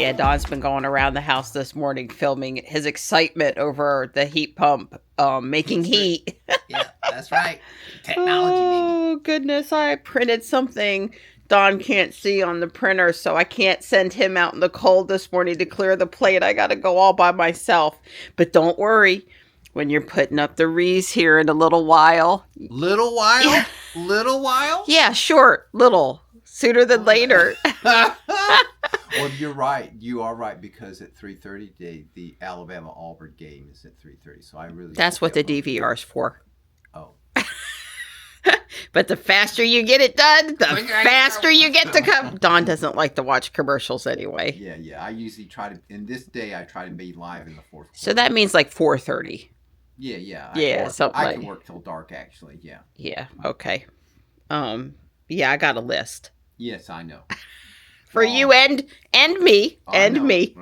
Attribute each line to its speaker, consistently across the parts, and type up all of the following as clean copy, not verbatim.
Speaker 1: Yeah, Don's been going around the house this morning filming his excitement over the heat pump making heat.
Speaker 2: Yeah, that's right. Technology,
Speaker 1: oh, goodness. I printed something Don can't see on the printer, so I can't send him out in the cold this morning to clear the plate. I got to go all by myself. But don't worry. When you're putting up the wreaths here in a little while.
Speaker 2: Little while? Yeah. Little while?
Speaker 1: Yeah, short. Little. Sooner than later.
Speaker 2: Well, you're right. You are right, because at 3:30 the Alabama-Auburn game is at 3:30. So I really.
Speaker 1: That's what the DVR's for.
Speaker 2: Oh.
Speaker 1: But the faster you get it done, the faster you get to come. Don doesn't like to watch commercials anyway.
Speaker 2: Yeah. I usually try to. In this day, I try to be live in the fourth quarter.
Speaker 1: So that means like 4:30.
Speaker 2: Yeah.
Speaker 1: I
Speaker 2: can work till dark, actually. Yeah.
Speaker 1: Yeah. Okay. Yeah, I got a list.
Speaker 2: Yes, I know.
Speaker 1: For you and me. Me.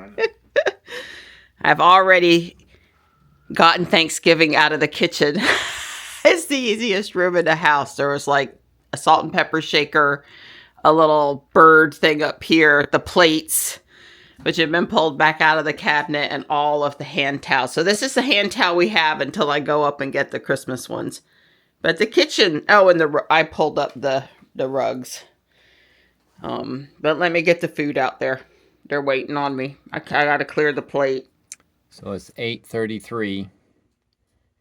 Speaker 1: I've already gotten Thanksgiving out of the kitchen. It's the easiest room in the house. There was like a salt and pepper shaker, a little bird thing up here, the plates, which have been pulled back out of the cabinet, and all of the hand towels. So this is the hand towel we have until I go up and get the Christmas ones. But the kitchen, and I pulled up the rugs. But let me get the food out there. They're waiting on me. I got to clear the plate.
Speaker 3: So it's 8:33,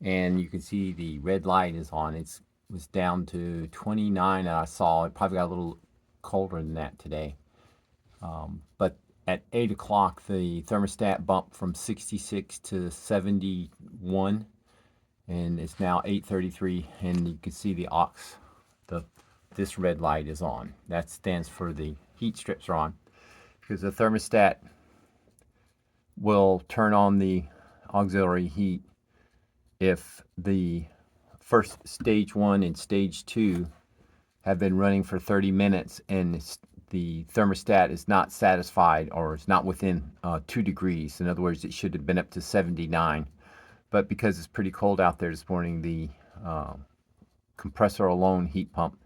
Speaker 3: and you can see the red light is on. It was down to 29, and I saw it probably got a little colder than that today. But at 8 o'clock, the thermostat bumped from 66 to 71, and it's now 8:33, and you can see the this red light is on. That stands for the heat strips are on, because the thermostat will turn on the auxiliary heat if the first stage 1 and stage 2 have been running for 30 minutes and the thermostat is not satisfied, or it's not within 2 degrees. In other words, it should have been up to 79. But because it's pretty cold out there this morning, the compressor alone heat pump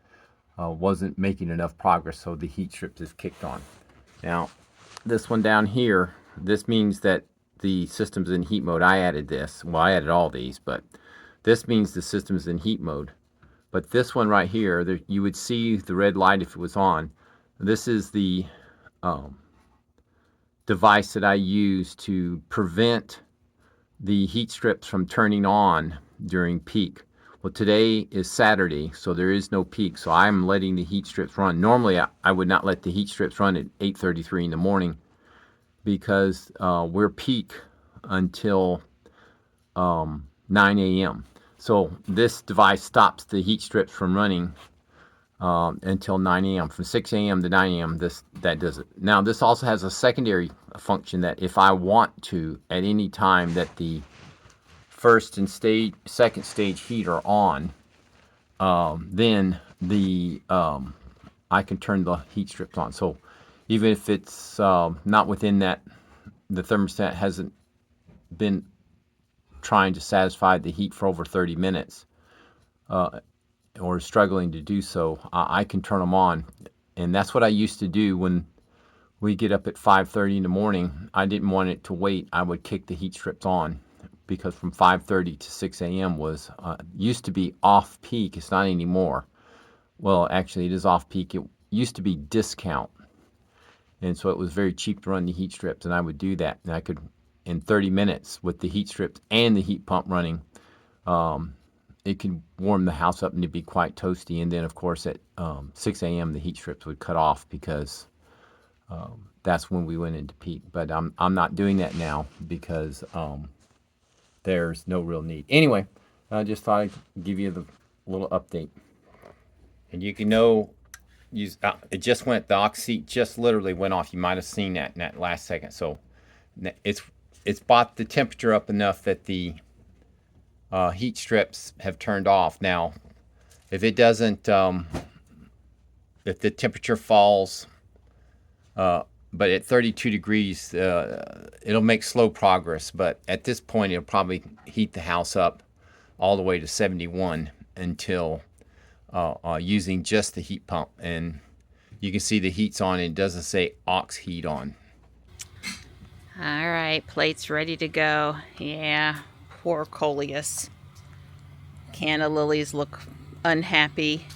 Speaker 3: wasn't making enough progress, so the heat strips is kicked on. Now, this one down here, this means that the system's in heat mode. I added this. Well, I added all these, but this means the system's in heat mode. But this one right here, you would see the red light if it was on. This is the device that I use to prevent the heat strips from turning on during peak. Well, today is Saturday, so there is no peak, so I'm letting the heat strips run. Normally, I would not let the heat strips run at 8:33 in the morning, because we're peak until 9 a.m. So this device stops the heat strips from running until 9 a.m. From 6 a.m. to 9 a.m. that does it. Now, this also has a secondary function that if I want to, at any time that the first and second stage heat are on, then I can turn the heat strips on. So even if it's not within that, the thermostat hasn't been trying to satisfy the heat for over 30 minutes, or struggling to do so, I can turn them on. And that's what I used to do when we get up at 5:30 in the morning. I didn't want it to wait. I would kick the heat strips on, because from 5:30 to 6 a.m. was used to be off peak. It's not anymore. Well, actually, it is off peak. It used to be discount, and so it was very cheap to run the heat strips, and I would do that. And I could, in 30 minutes with the heat strips and the heat pump running, it could warm the house up and it'd be quite toasty. And then, of course, at 6 a.m. the heat strips would cut off, because that's when we went into peak. But I'm not doing that now, because there's no real need. Anyway, I just thought I'd give you the little update. And you can it just went, the aux seat just literally went off. You might have seen that in that last second. So it's brought the temperature up enough that the heat strips have turned off. Now, if it doesn't, if the temperature falls, but at 32 degrees, it'll make slow progress. But at this point, it'll probably heat the house up all the way to 71 until using just the heat pump. And you can see the heat's on. It doesn't say aux heat on.
Speaker 1: All right, plate's ready to go. Yeah, poor Coleus. Canna lilies look unhappy.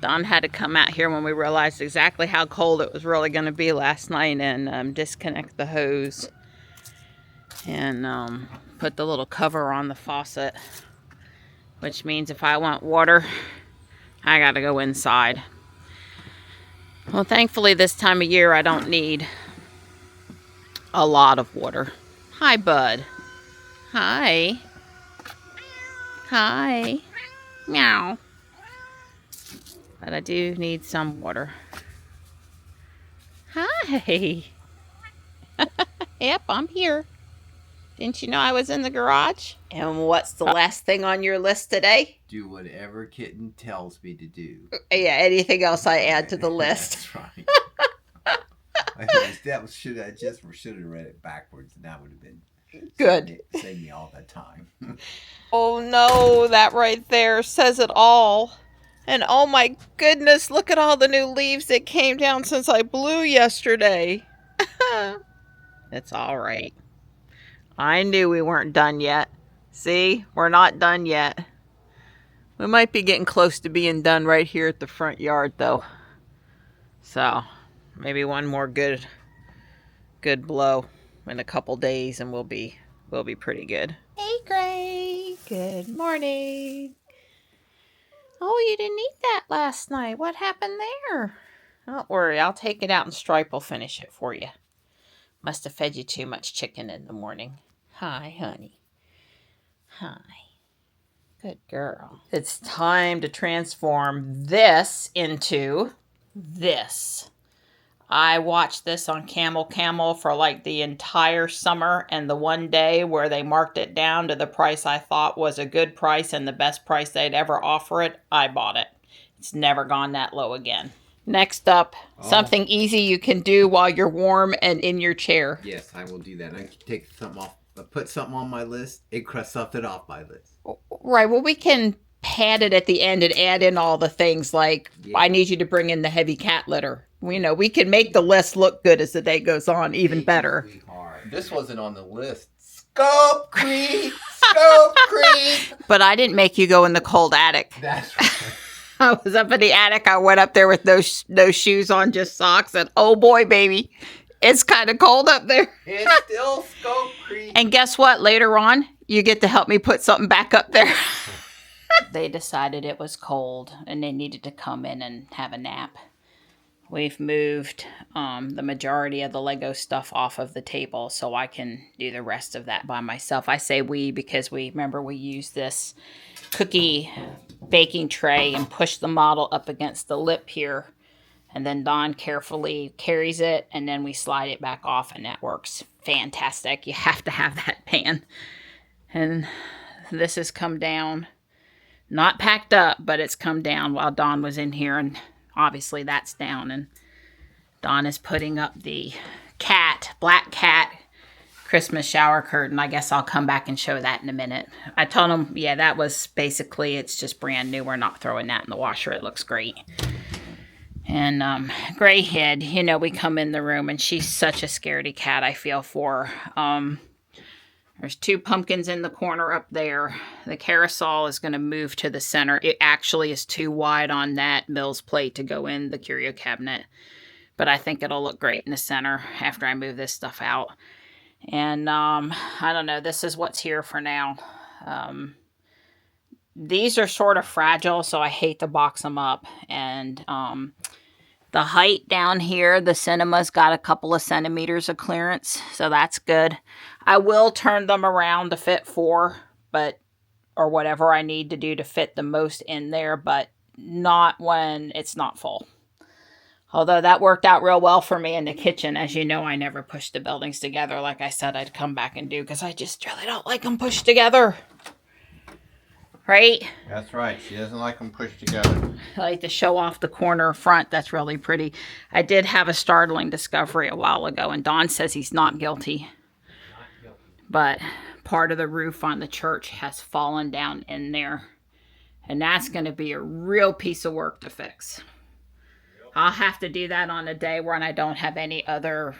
Speaker 1: Don had to come out here when we realized exactly how cold it was really going to be last night and disconnect the hose and put the little cover on the faucet, which means if I want water, I got to go inside. Well, thankfully this time of year I don't need a lot of water. Hi, bud. Hi. Hi. Meow. But I do need some water. Hi. Yep, I'm here. Didn't you know I was in the garage? And what's the last thing on your list today?
Speaker 2: Do whatever kitten tells me to do.
Speaker 1: Yeah, anything else I add to the list.
Speaker 2: That's right. Should have read it backwards, and that would have been
Speaker 1: good.
Speaker 2: Save me all that time.
Speaker 1: Oh no, that right there says it all. And oh my goodness, look at all the new leaves that came down since I blew yesterday. It's all right. I knew we weren't done yet. See, we're not done yet. We might be getting close to being done right here at the front yard though. So maybe one more good blow in a couple days and we'll be pretty good. Hey Gray, good morning. Oh, you didn't eat that last night. What happened there? Don't worry, I'll take it out and Stripe will finish it for you. Must have fed you too much chicken in the morning. Hi, honey. Hi. Good girl. It's time to transform this into this. I watched this on Camel for like the entire summer, and the one day where they marked it down to the price I thought was a good price and the best price they'd ever offer it, I bought it. It's never gone that low again. Next up, something easy you can do while you're warm and in your chair.
Speaker 2: Yes, I will do that. I can take something off, put something on my list, and cross something off my list.
Speaker 1: Right, well, we can pad it at the end and add in all the things like, I need you to bring in the heavy cat litter. You know, we can make the list look good as the day goes on, even better.
Speaker 2: This wasn't on the list. Scope creep! Scope creep!
Speaker 1: But I didn't make you go in the cold attic.
Speaker 2: That's right.
Speaker 1: I was up in the attic. I went up there with no shoes on, just socks. And oh boy, baby, it's kind of cold up there.
Speaker 2: It's still scope creep.
Speaker 1: And guess what? Later on, you get to help me put something back up there. They decided it was cold and they needed to come in and have a nap. We've moved the majority of the Lego stuff off of the table so I can do the rest of that by myself. I say we because we used this cookie baking tray and push the model up against the lip here. And then Dawn carefully carries it and then we slide it back off and that works fantastic. You have to have that pan. And this has come down. Not packed up, but it's come down while Dawn was in here and obviously that's down, and Dawn is putting up the black cat Christmas shower curtain. I guess I'll come back and show that in a minute. I told him, yeah, that was basically, it's just brand new. We're not throwing that in the washer. It looks great. And Grayhead, you know, we come in the room and she's such a scaredy cat, I feel for her. There's 2 pumpkins in the corner up there. The carousel is going to move to the center. It actually is too wide on that Mills plate to go in the curio cabinet. But I think it'll look great in the center after I move this stuff out. And I don't know. This is what's here for now. These are sort of fragile, so I hate to box them up. And the height down here, the cinema's got a couple of centimeters of clearance, so that's good. I will turn them around to fit 4, or whatever I need to do to fit the most in there, but not when it's not full. Although that worked out real well for me in the kitchen. As you know, I never push the buildings together like I said I'd come back and do, because I just really don't like them pushed together. Right?
Speaker 2: That's right. She doesn't like them pushed together.
Speaker 1: I like to show off the corner front. That's really pretty. I did have a startling discovery a while ago, and Don says he's not guilty. But part of the roof on the church has fallen down in there. And that's going to be a real piece of work to fix. I'll have to do that on a day when I don't have any other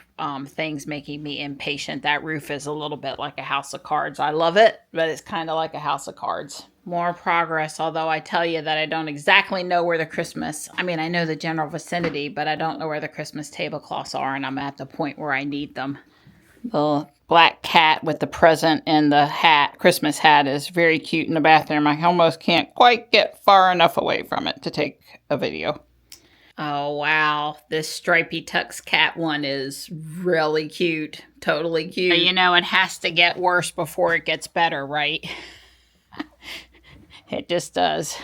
Speaker 1: things making me impatient. That roof is a little bit like a house of cards. I love it, but it's kind of like a house of cards. More progress, although I tell you that I don't exactly know where the Christmas... I mean, I know the general vicinity, but I don't know where the Christmas tablecloths are, and I'm at the point where I need them. The black cat with the present and the hat, Christmas hat, is very cute in the bathroom. I almost can't quite get far enough away from it to take a video. Oh, wow. This stripy tux cat one is really cute. Totally cute. But, you know, it has to get worse before it gets better, right? It just does.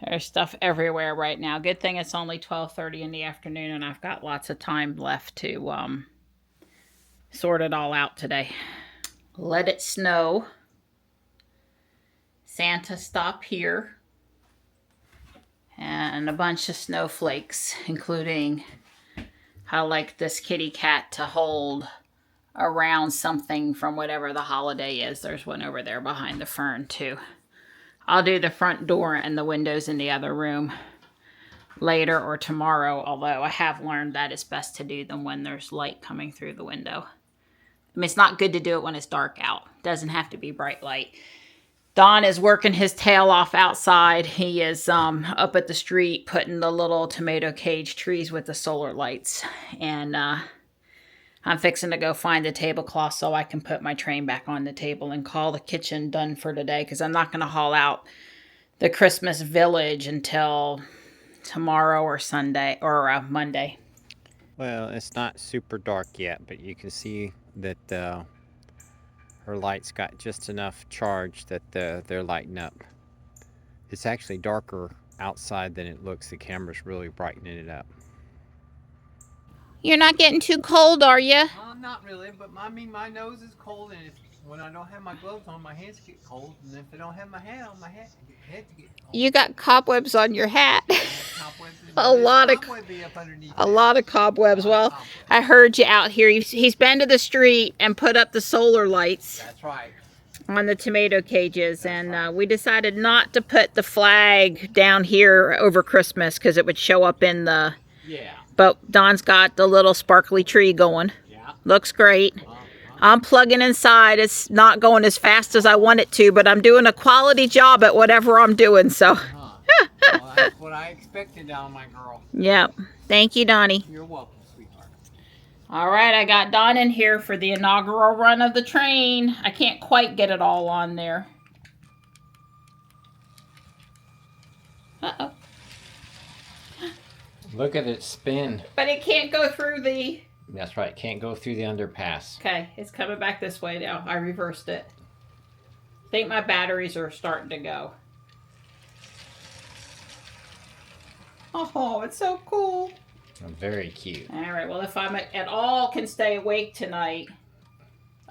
Speaker 1: There's stuff everywhere right now. Good thing it's only 12:30 in the afternoon and I've got lots of time left to sort it all out today. Let it snow. Santa stop here. And a bunch of snowflakes, including I like this kitty cat to hold around something from whatever the holiday is. There's one over there behind the fern too. I'll do the front door and the windows in the other room later or tomorrow, although I have learned that it's best to do them when there's light coming through the window. I mean, it's not good to do it when it's dark out. It doesn't have to be bright light. Don is working his tail off outside. He is up at the street putting the little tomato cage trees with the solar lights. And I'm fixing to go find the tablecloth so I can put my train back on the table and call the kitchen done for today, because I'm not going to haul out the Christmas village until tomorrow or Sunday or Monday.
Speaker 4: Well, it's not super dark yet, but you can see that her lights got just enough charge that they're lighting up. It's actually darker outside than it looks. The camera's really brightening it up.
Speaker 1: You're not getting too cold, are you?
Speaker 2: Not really, but I mean, my nose is cold, and when I don't have my gloves on, my hands get cold, and if I don't have my hat on, my head gets cold.
Speaker 1: You got cobwebs on your hat.
Speaker 2: A lot
Speaker 1: of cobwebs. Well, I heard you out here. He's been to the street and put up the solar lights.
Speaker 2: That's right.
Speaker 1: On the tomato cages, and we decided not to put the flag down here over Christmas because it would show up in the...
Speaker 2: Yeah.
Speaker 1: But Don's got the little sparkly tree going.
Speaker 2: Yeah.
Speaker 1: Looks great. I'm plugging inside. It's not going as fast as I want it to, but I'm doing a quality job at whatever I'm doing, so...
Speaker 2: Well, that's what I expected out of my girl.
Speaker 1: Yep. Thank you, Donnie.
Speaker 2: You're welcome, sweetheart.
Speaker 1: All right, I got Don in here for the inaugural run of the train. I can't quite get it all on there. Uh-oh.
Speaker 4: Look at it spin.
Speaker 1: But it can't go through the...
Speaker 4: That's right, can't go through the underpass.
Speaker 1: Okay, it's coming back this way now. I reversed it. I think my batteries are starting to go. Oh, it's so cool.
Speaker 4: Very cute.
Speaker 1: All right, well, if I'm at all can stay awake tonight,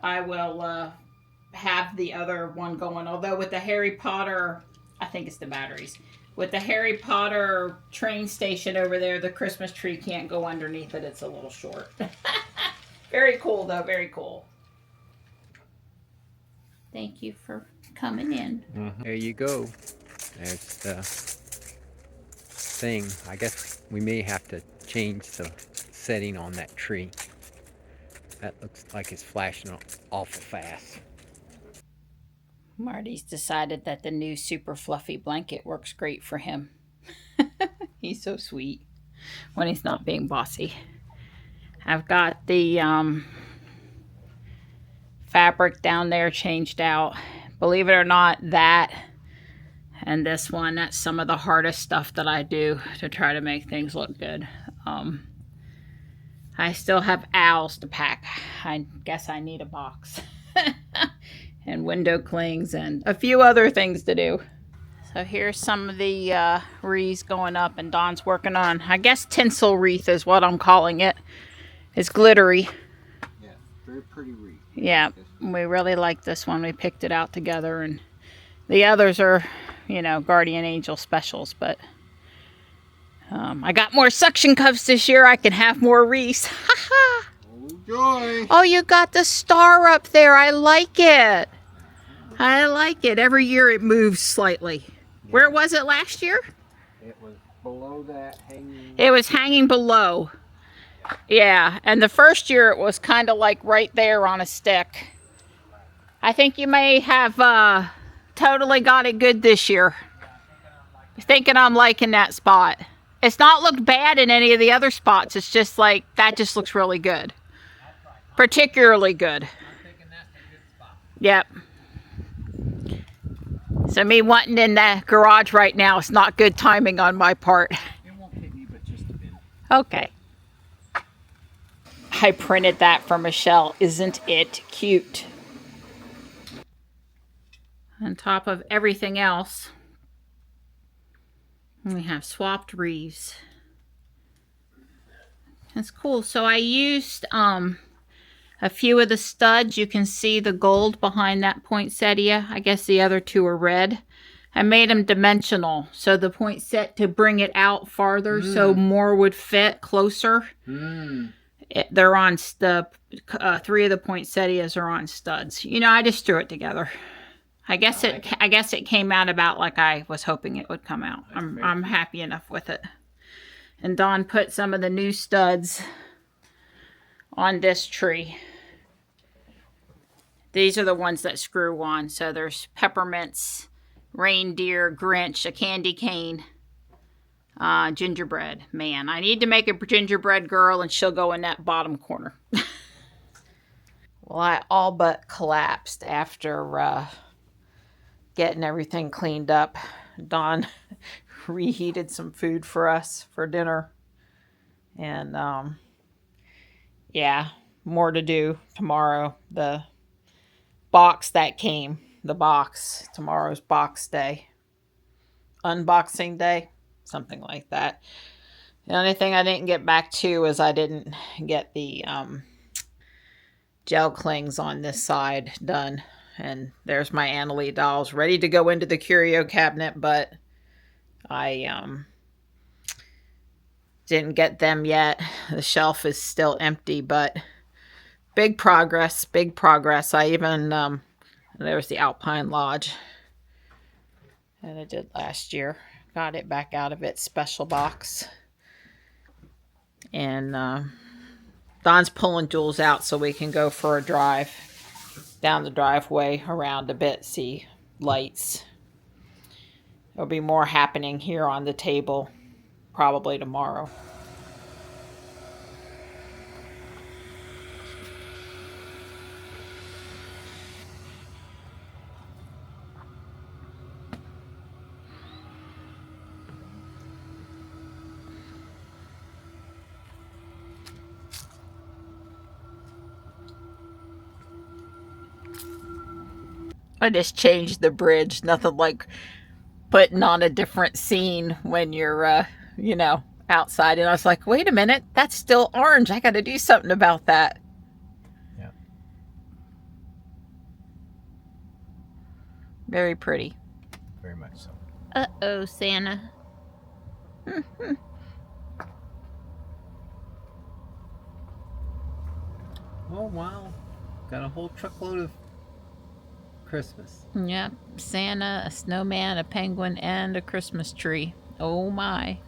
Speaker 1: I will have the other one going. Although with the Harry Potter, I think it's the batteries. With the Harry Potter train station over there, the Christmas tree can't go underneath it. It's a little short. Very cool, though. Very cool. Thank you for coming in.
Speaker 4: Mm-hmm. There you go. There's the thing. I guess we may have to change the setting on that tree. That looks like it's flashing awful fast.
Speaker 1: Marty's decided that the new super fluffy blanket works great for him. He's so sweet when he's not being bossy. I've got the fabric down there changed out. Believe it or not, that and this one, that's some of the hardest stuff that I do to try to make things look good. I still have owls to pack. I guess I need a box. And window clings and a few other things to do. So here's some of the wreaths going up, and Don's working on, I guess tinsel wreath is what I'm calling it. It's glittery.
Speaker 2: Yeah, very pretty wreath.
Speaker 1: Yeah, we really like this one. We picked it out together, and the others are, you know, Guardian Angel specials, but I got more suction cups this year. I can have more wreaths. Ha
Speaker 2: Joy.
Speaker 1: Oh, you got the star up there. I like it. I like it. Every year it moves slightly. Where was it last year?
Speaker 4: It was below that hanging.
Speaker 1: It was hanging below. Yeah, and the first year it was kind of like right there on a stick. I think you may have totally got it good this year. Thinking I'm liking that spot. It's not looked bad in any of the other spots. It's just like, that just looks really good. Particularly good. Yep. So me wanting in the garage right now is not good timing on my part.
Speaker 4: It won't hit me, but just a bit.
Speaker 1: Okay. I printed that for Michelle. Isn't it cute? On top of everything else, we have swapped reeves. That's cool. So I used a few of the studs. You can see the gold behind that poinsettia. I guess the other two are red. I made them dimensional, so the poinsettia to bring it out farther so more would fit closer. They're on the 3 of the poinsettias are on studs. You know, I just threw it together. I guess it came out about like I was hoping it would come out. I'm happy enough with it. And Dawn put some of the new studs on this tree. These are the ones that screw on. So there's peppermints, reindeer, Grinch, a candy cane, gingerbread. Man, I need to make a gingerbread girl and she'll go in that bottom corner. Well, I all but collapsed after getting everything cleaned up. Dawn reheated some food for us for dinner. And yeah, more to do tomorrow. The box that came, tomorrow's box day. Unboxing day, something like that. The only thing I didn't get back to is I didn't get the gel clings on this side done. And there's my Annalie dolls ready to go into the curio cabinet, but I didn't get them yet. The shelf is still empty, but big progress, big progress. I even, there's the Alpine Lodge that I did last year. Got it back out of its special box. And Don's pulling Jules out so we can go for a drive down the driveway around a bit, see lights. There'll be more happening here on the table probably tomorrow. I just changed the bridge. Nothing like putting on a different scene when you're, you know, outside. And I was like, wait a minute, that's still orange. I got to do something about that.
Speaker 4: Yeah.
Speaker 1: Very pretty.
Speaker 4: Very much so.
Speaker 1: Uh-oh, Santa.
Speaker 4: Oh, wow. Got a whole truckload of Christmas.
Speaker 1: Yep, Santa, a snowman, a penguin, and a Christmas tree. Oh my.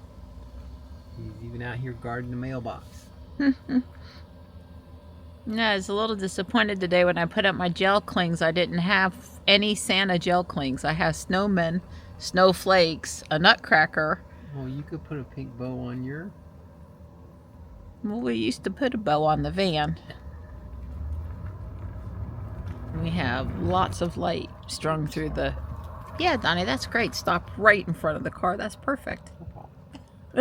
Speaker 4: He's even out here guarding the mailbox.
Speaker 1: Yeah, I was a little disappointed today when I put up my gel clings. I didn't have any Santa gel clings. I have snowmen, snowflakes, a nutcracker.
Speaker 4: Well, you could put a pink bow on your...
Speaker 1: Well, we used to put a bow on the van. We have lots of light strung through the... Yeah, Donnie, that's great. Stop right in front of the car. That's perfect.
Speaker 4: No problem.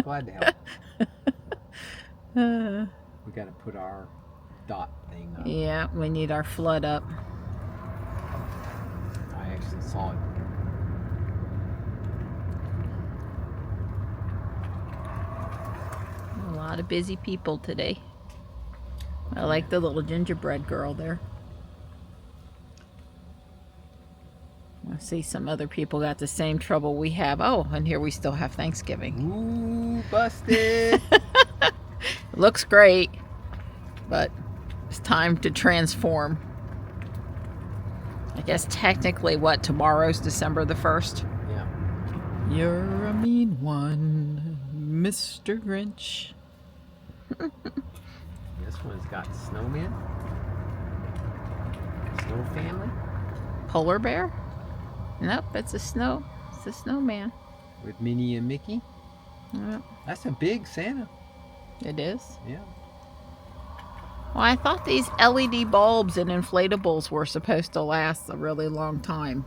Speaker 4: Glad to help. We got to put our dot thing up.
Speaker 1: Yeah, we need our flood up.
Speaker 4: I actually saw it.
Speaker 1: A lot of busy people today. I like the little gingerbread girl there. I see some other people got the same trouble we have. Oh, and here we still have Thanksgiving.
Speaker 4: Ooh, busted!
Speaker 1: Looks great, but it's time to transform. I guess technically, what, tomorrow's December the 1st?
Speaker 4: Yeah.
Speaker 1: You're a mean one. Mr. Grinch.
Speaker 4: This one's got snowmen. Snow family.
Speaker 1: Polar bear? Nope, it's a snowman.
Speaker 4: With Minnie and Mickey.
Speaker 1: Yep,
Speaker 4: That's a big Santa.
Speaker 1: it is.
Speaker 4: Yeah.
Speaker 1: Well, I thought these LED bulbs and inflatables were supposed to last a really long time.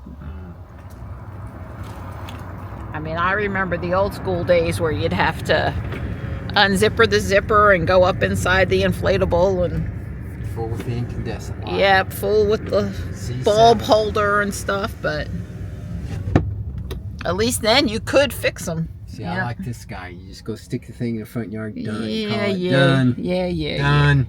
Speaker 1: I mean, I remember the old school days where you'd have to unzipper the zipper and go up inside the inflatable and
Speaker 4: Full with the incandescent light.
Speaker 1: yeah, full with the bulb holder and stuff, but at least then you could fix them.
Speaker 4: See,
Speaker 1: Yeah.
Speaker 4: I like this guy. You just go stick the thing in the front yard. Done.
Speaker 1: Yeah,
Speaker 4: Call it
Speaker 1: yeah,
Speaker 4: done.
Speaker 1: yeah.
Speaker 4: Done.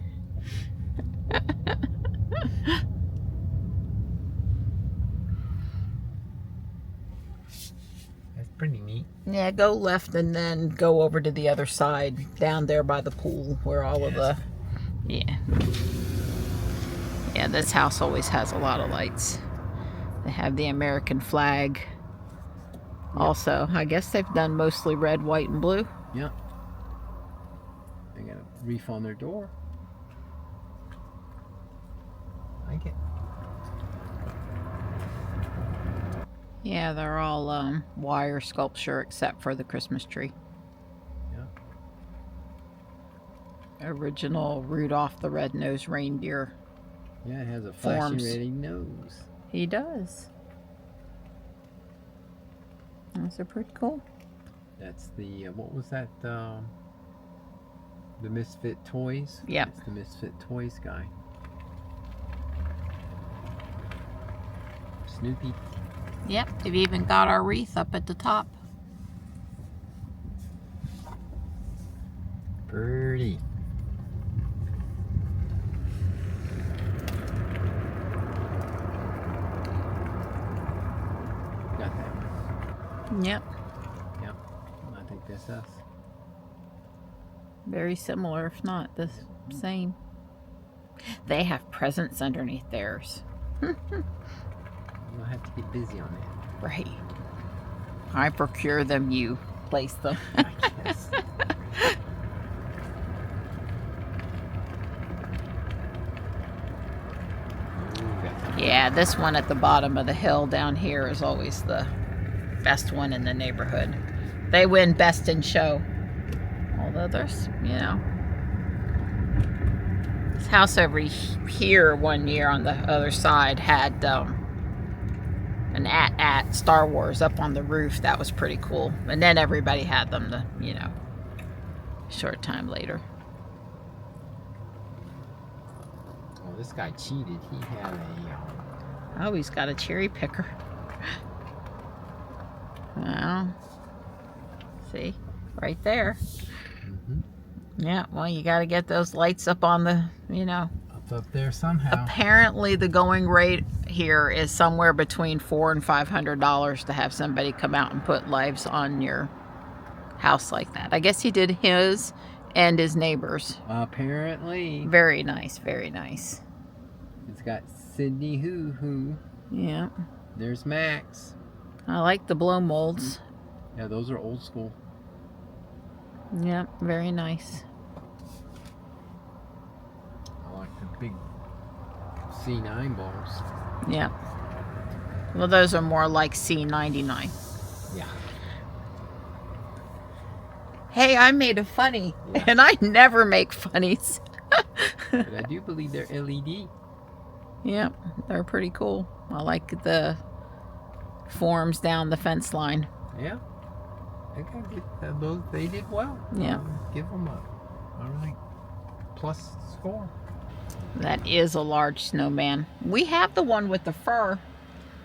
Speaker 4: That's pretty neat.
Speaker 1: Yeah, go left and then go over to the other side, down there by the pool where all of the... Yeah. Yeah, this house always has a lot of lights. They have the American flag. Also, I guess they've done mostly red, white, and blue.
Speaker 4: Yeah. They got a reef on their door. Like it.
Speaker 1: Yeah, they're all wire sculpture except for the Christmas tree.
Speaker 4: Yeah.
Speaker 1: Original Rudolph the Red-Nosed Reindeer.
Speaker 4: Yeah, it has a
Speaker 1: Forms.
Speaker 4: flashing ready nose.
Speaker 1: He does. Those are pretty cool.
Speaker 4: That's the what was that? The Misfit Toys.
Speaker 1: Yep.
Speaker 4: That's the Misfit Toys guy. Snoopy.
Speaker 1: Yep, they've even got our wreath up at the top.
Speaker 4: Pretty. Got that one.
Speaker 1: Yep,
Speaker 4: Yep. I think that's us.
Speaker 1: very similar, if not the same. They have presents underneath theirs.
Speaker 4: We'll have to get busy on that.
Speaker 1: Right. I procure them, you place them.
Speaker 4: I guess.
Speaker 1: Yeah, this one at the bottom of the hill down here is always the best one in the neighborhood. They win best in show. Although there's, you know. This house over here one year on the other side had an at Star Wars up on the roof. That was pretty cool. And then everybody had them, you know, short time later.
Speaker 4: Oh, this guy cheated. He had a.
Speaker 1: Oh, he's got a cherry picker. Well, see, right there.
Speaker 4: Mm-hmm.
Speaker 1: Yeah, well, you got to get those lights up on the, you know.
Speaker 4: Up there somehow.
Speaker 1: Apparently, the going rate here is somewhere between $400 and $500 to have somebody come out and put lights on your house like that. I guess he did his and his neighbors.
Speaker 4: Apparently.
Speaker 1: Very nice, very nice.
Speaker 4: It's got Sydney Hoo Hoo.
Speaker 1: Yeah,
Speaker 4: There's Max.
Speaker 1: I like the blow molds.
Speaker 4: Yeah, those are old school.
Speaker 1: Yeah, very nice.
Speaker 4: I like the big C9 balls.
Speaker 1: Yeah. Well, those are more like C99.
Speaker 4: Yeah.
Speaker 1: Hey, I made a funny, and I never make funnies.
Speaker 4: But I do believe they're LED.
Speaker 1: Yeah, they're pretty cool. I like the forms down the fence line.
Speaker 4: Yeah. I got good. Those they did well.
Speaker 1: Yeah.
Speaker 4: Give them a all right plus score.
Speaker 1: That is a large snowman. We have the one with the fur.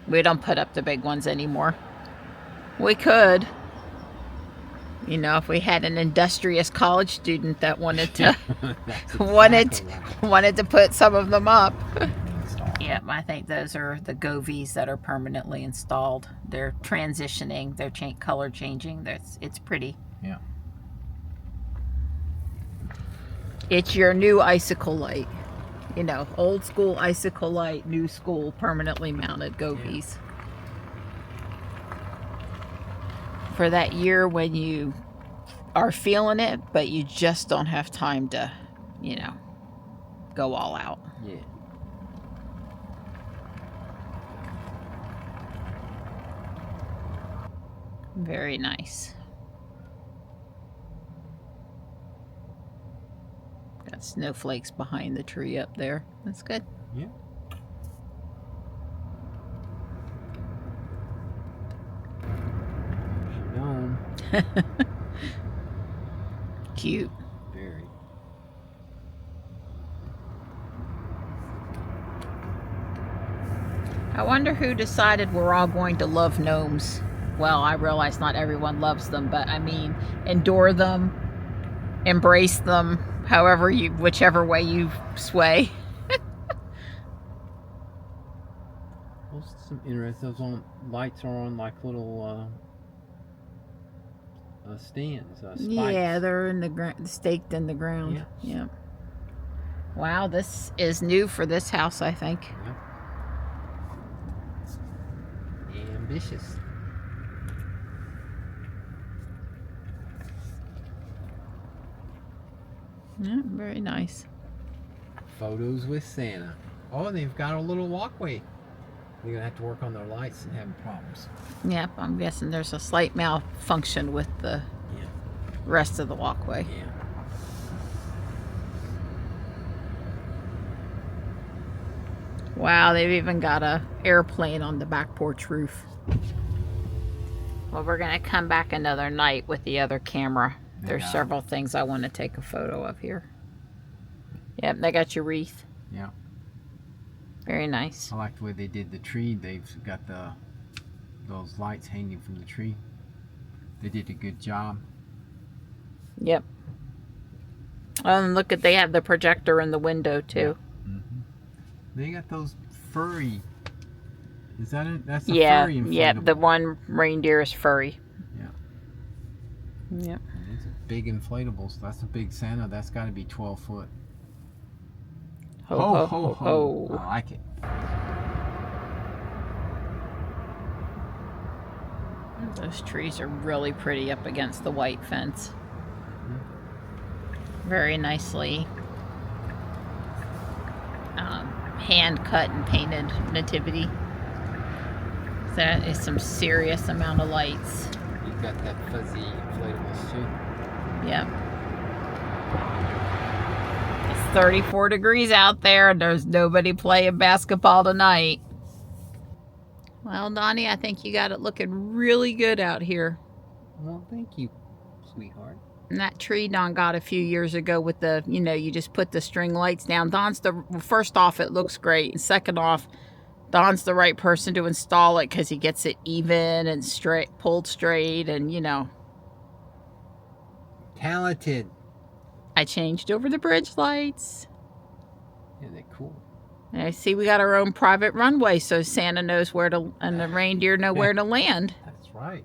Speaker 1: We don't put up the big ones anymore. We could. You know, if we had an industrious college student that wanted to
Speaker 4: That's
Speaker 1: wanted
Speaker 4: exactly right.
Speaker 1: wanted to put some of them up. Yep, I think those are the Govies that are permanently installed. They're transitioning. They're color changing. It's pretty.
Speaker 4: Yeah.
Speaker 1: It's your new icicle light. You know, old school icicle light, new school permanently mounted Govies. For that year when you are feeling it, but you just don't have time to, you know, go all out.
Speaker 3: Yeah.
Speaker 1: Very nice. Got snowflakes behind the tree up there. That's good.
Speaker 3: Yeah.
Speaker 1: Cute.
Speaker 3: Very.
Speaker 1: I wonder who decided we're all going to love gnomes. Well, I realize not everyone loves them, but I mean, adore them, embrace them, however you, whichever way you sway.
Speaker 3: Well, some interesting. Those lights are on like little stands. Spikes.
Speaker 1: Yeah, they're in the ground, staked in the ground. Yeah. Wow, this is new for this house, I think.
Speaker 3: Yep. Ambitious.
Speaker 1: Yeah, very nice.
Speaker 3: Photos with Santa. Oh, they've got a little walkway. They're gonna have to work on their lights and having problems.
Speaker 1: Yep, I'm guessing there's a slight malfunction with the rest of the walkway.
Speaker 3: Yeah.
Speaker 1: Wow, they've even got a airplane on the back porch roof. Well, we're gonna come back another night with the other camera. There's several things I want to take a photo of here. Yep, they got your wreath.
Speaker 3: Yeah.
Speaker 1: Very nice.
Speaker 3: I like the way they did the tree. They've got those lights hanging from the tree. They did a good job.
Speaker 1: Yep. Oh, and look at, they have the projector in the window too.
Speaker 3: Yeah. They got those furry. Is that it? That's the furry inflatable.
Speaker 1: Yeah, the one reindeer is furry.
Speaker 3: Yeah.
Speaker 1: Yep.
Speaker 3: These are big inflatables. That's a big Santa. That's got to be 12 foot.
Speaker 1: Ho, ho, ho, ho.
Speaker 3: I like it.
Speaker 1: Those trees are really pretty up against the white fence. Very nicely hand cut and painted nativity. So that is some serious amount of lights.
Speaker 3: You've got that fuzzy inflatables too.
Speaker 1: Yep. It's 34 degrees out there and there's nobody playing basketball tonight. Well, Donnie, I think you got it looking really good out here.
Speaker 3: Well, thank you, sweetheart.
Speaker 1: And that tree Don got a few years ago with the, you know, you just put the string lights down. First off, it looks great. And second off, Don's the right person to install it because he gets it even and straight, pulled straight, and you know.
Speaker 3: Talented.
Speaker 1: I changed over the bridge lights.
Speaker 3: Yeah, they're cool.
Speaker 1: And I see we got our own private runway, so Santa knows where to, and the reindeer know where to land.
Speaker 3: That's right.